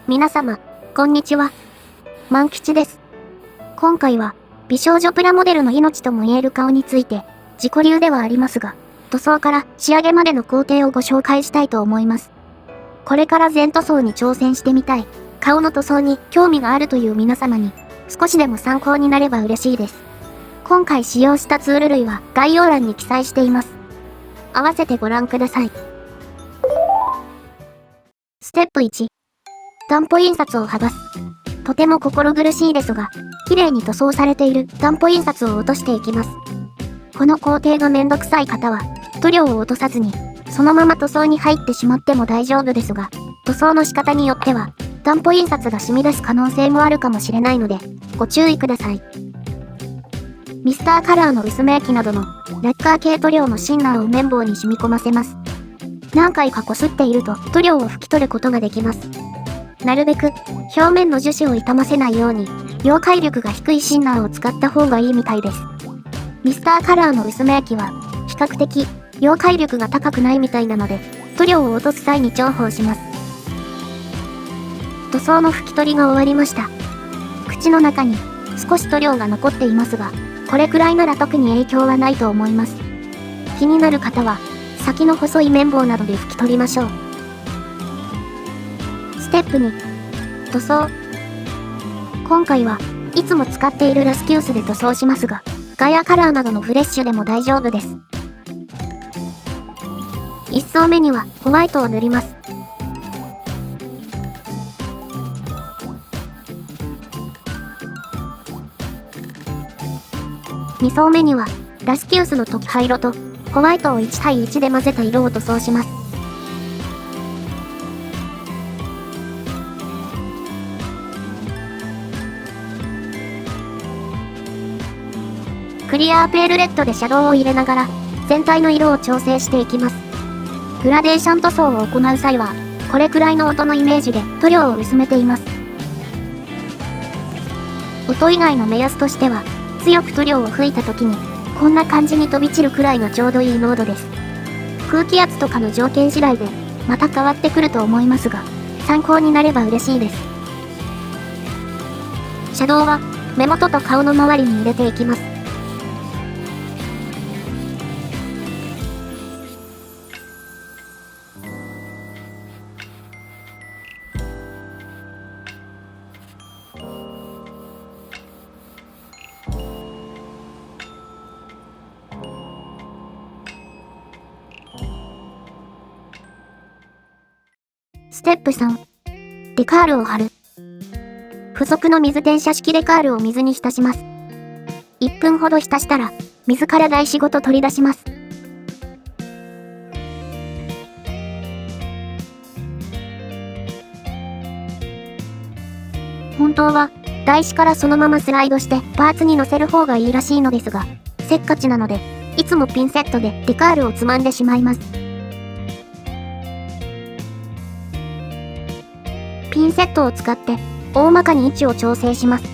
皆様、こんにちは。万吉です。今回は、美少女プラモデルの命とも言える顔について、自己流ではありますが、塗装から仕上げまでの工程をご紹介したいと思います。これから全塗装に挑戦してみたい、顔の塗装に興味があるという皆様に、少しでも参考になれば嬉しいです。今回使用したツール類は概要欄に記載しています。合わせてご覧ください。ステップ1。担保印刷を剥がす。とても心苦しいですが、綺麗に塗装されている担保印刷を落としていきます。この工程がめんどくさい方は、塗料を落とさずに、そのまま塗装に入ってしまっても大丈夫ですが、塗装の仕方によっては、担保印刷が染み出す可能性もあるかもしれないので、ご注意ください。ミスターカラーの薄め液などのラッカー系塗料のシンナーを綿棒に染み込ませます。何回かこすっていると塗料を拭き取ることができます。なるべく表面の樹脂を傷ませないように溶解力が低いシンナーを使った方がいいみたいです。ミスターカラーの薄め液は比較的溶解力が高くないみたいなので塗料を落とす際に重宝します。塗装の拭き取りが終わりました。口の中に少し塗料が残っていますが、これくらいなら特に影響はないと思います。気になる方は先の細い綿棒などで拭き取りましょう。ステップ2、塗装。今回はいつも使っているラスキュースで塗装しますが、ガヤカラーなどのフレッシュでも大丈夫です。1層目にはホワイトを塗ります。2層目にはラスキュースの特派色とホワイトを1対1で混ぜた色を塗装します。クリアーペールレッドでシャドウを入れながら全体の色を調整していきます。グラデーション塗装を行う際はこれくらいの音のイメージで塗料を薄めています。音以外の目安としては強く塗料を吹いた時にこんな感じに飛び散るくらいがちょうどいい濃度です。空気圧とかの条件次第でまた変わってくると思いますが、参考になれば嬉しいです。シャドウは目元と顔の周りに入れていきます。ステップ3、デカールを貼る。付属の水転写式デカールを水に浸します。1分ほど浸したら、水から台紙ごと取り出します。本当は、台紙からそのままスライドしてパーツに乗せる方がいいらしいのですが、せっかちなので、いつもピンセットでデカールをつまんでしまいます。ピンセットを使って大まかに位置を調整します。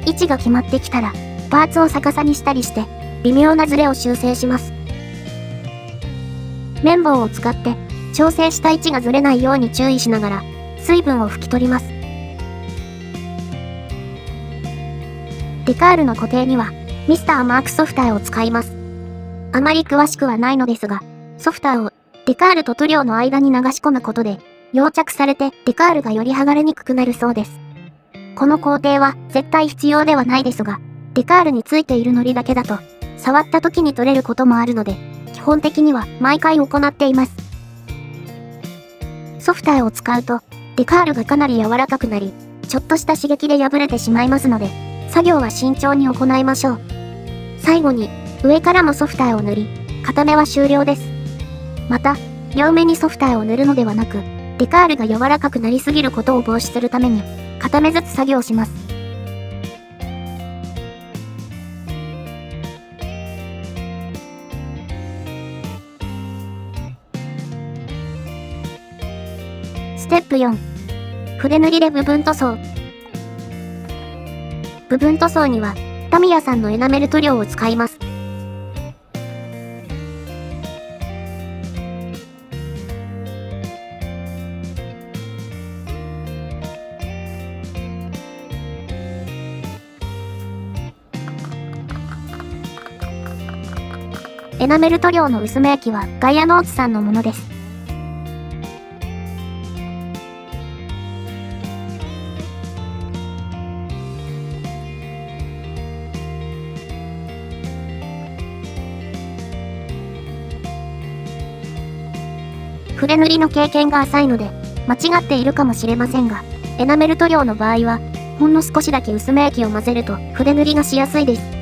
位置が決まってきたらパーツを逆さにしたりして微妙なズレを修正します。綿棒を使って調整した位置がずれないように注意しながら水分を拭き取ります。デカールの固定にはミスターマークソフターを使います。あまり詳しくはないのですが、ソフターをデカールと塗料の間に流し込むことで溶着されてデカールがより剥がれにくくなるそうです。この工程は絶対必要ではないですが、デカールについている糊だけだと触った時に取れることもあるので、基本的には毎回行っています。ソフターを使うとデカールがかなり柔らかくなり、ちょっとした刺激で破れてしまいますので、作業は慎重に行いましょう。最後に上からもソフターを塗り、片目は終了です。また、両目にソフターを塗るのではなく、デカールが柔らかくなりすぎることを防止するために、片目ずつ作業します。ステップ4、筆塗りで部分塗装。部分塗装には、タミヤさんのエナメル塗料を使います。エナメル塗料の薄め液はガイアノーツさんのものです。筆塗りの経験が浅いので、間違っているかもしれませんが、エナメル塗料の場合は、ほんの少しだけ薄め液を混ぜると筆塗りがしやすいです。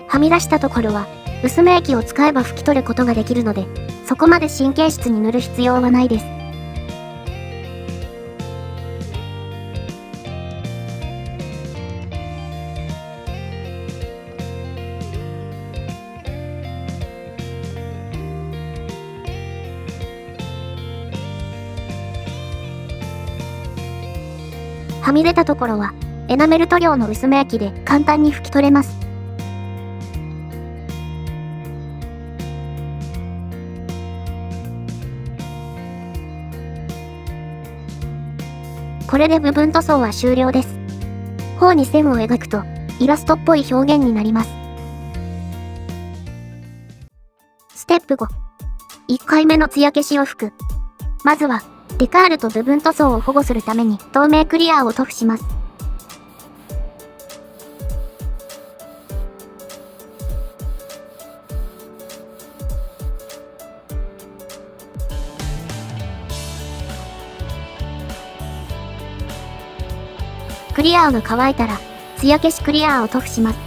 はみ出したところは、薄め液を使えば拭き取ることができるので、そこまで神経質に塗る必要はないです。はみ出たところは、エナメル塗料の薄め液で簡単に拭き取れます。これで部分塗装は終了です。頬に線を描くと、イラストっぽい表現になります。ステップ5。1回目の艶消しを拭く。まずは、デカールと部分塗装を保護するために透明クリアーを塗布します。クリアーが乾いたら、艶消しクリアーを塗布します。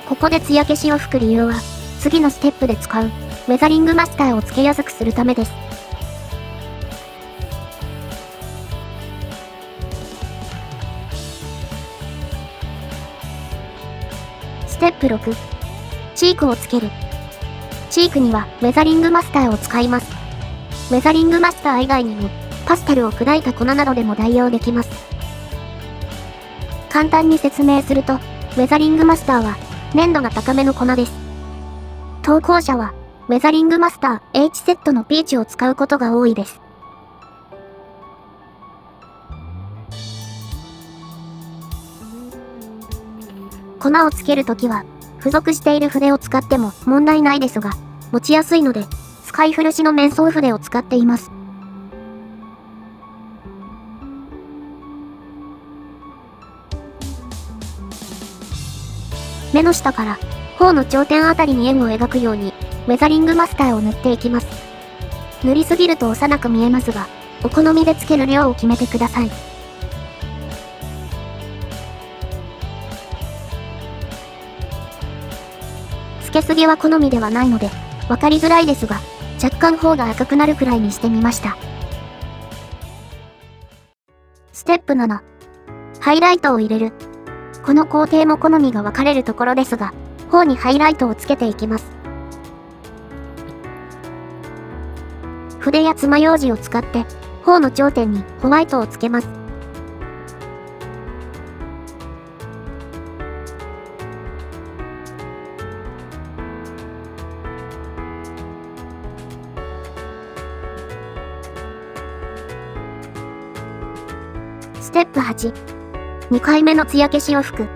ここで艶消しを拭く理由は、次のステップで使う、ウェザリングマスターをつけやすくするためです。ステップ6。チークをつける。チークにはウェザリングマスターを使います。ウェザリングマスター以外にも、パステルを砕いた粉などでも代用できます。簡単に説明すると、ウェザリングマスターは、粘度が高めの粉です。投稿者は、ウェザリングマスター H セットのピーチを使うことが多いです。粉をつけるときは、付属している筆を使っても問題ないですが、持ちやすいので、使い古しの面相筆を使っています。目の下から、頬の頂点あたりに円を描くように、ウェザリングマスターを塗っていきます。塗りすぎると幼く見えますが、お好みでつける量を決めてください。つけすぎは好みではないので、わかりづらいですが、若干頬が赤くなるくらいにしてみました。ステップ7。ハイライトを入れる。この工程も好みが分かれるところですが、頬にハイライトをつけていきます。筆や爪楊枝を使って、頬の頂点にホワイトをつけます。ステップ8。2回目の艶消しを拭く。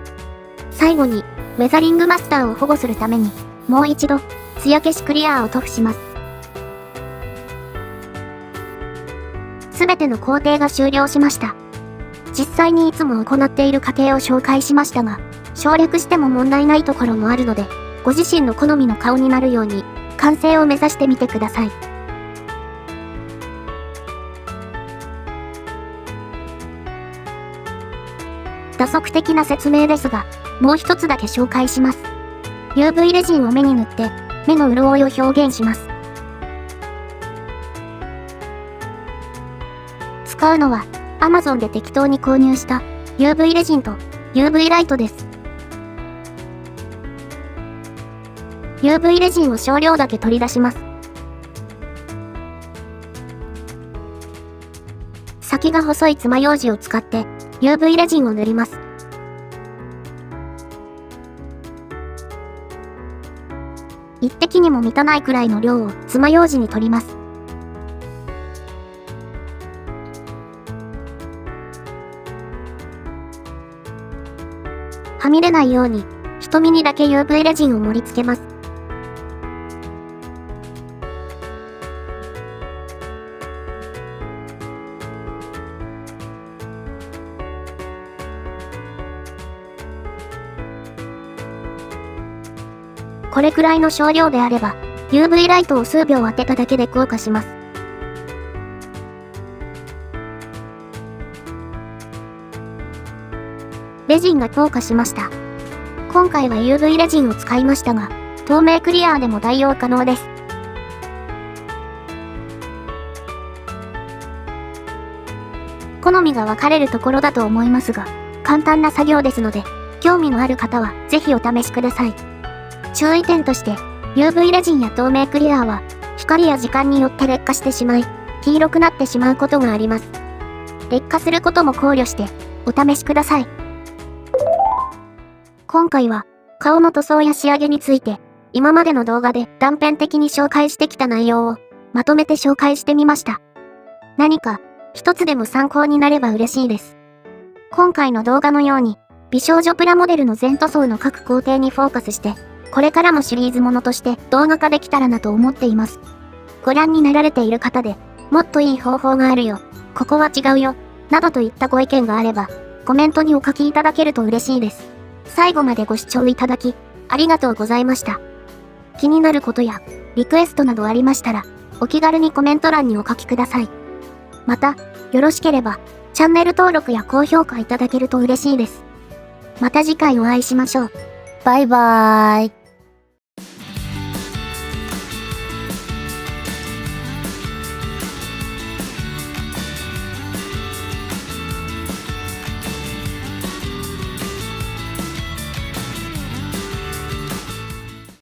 最後に、ウェザリングマスターを保護するために、もう一度、艶消しクリアーを塗布します。すべての工程が終了しました。実際にいつも行っている過程を紹介しましたが、省略しても問題ないところもあるので、ご自身の好みの顔になるように、完成を目指してみてください。打足的な説明ですが、もう一つだけ紹介します。UV レジンを目に塗って、目の潤いを表現します。使うのは、Amazon で適当に購入した UV レジンと UV ライトです。UV レジンを少量だけ取り出します。先が細い爪楊枝を使って UV レジンを塗ります。一滴にも満たないくらいの量を爪楊枝に取ります。はみ出ないように、瞳にだけ UV レジンを盛り付けます。これくらいの少量であれば、UV ライトを数秒当てただけで効果します。レジンが効果しました。今回は UV レジンを使いましたが、透明クリアーでも代用可能です。好みが分かれるところだと思いますが、簡単な作業ですので、興味のある方はぜひお試しください。注意点として、UV レジンや透明クリアーは、光や時間によって劣化してしまい、黄色くなってしまうことがあります。劣化することも考慮して、お試しください。今回は、顔の塗装や仕上げについて、今までの動画で断片的に紹介してきた内容を、まとめて紹介してみました。何か、一つでも参考になれば嬉しいです。今回の動画のように、美少女プラモデルの全塗装の各工程にフォーカスして、これからもシリーズものとして動画化できたらなと思っています。ご覧になられている方で、もっといい方法があるよ、ここは違うよ、などといったご意見があれば、コメントにお書きいただけると嬉しいです。最後までご視聴いただき、ありがとうございました。気になることや、リクエストなどありましたら、お気軽にコメント欄にお書きください。また、よろしければ、チャンネル登録や高評価いただけると嬉しいです。また次回お会いしましょう。バイバーイ。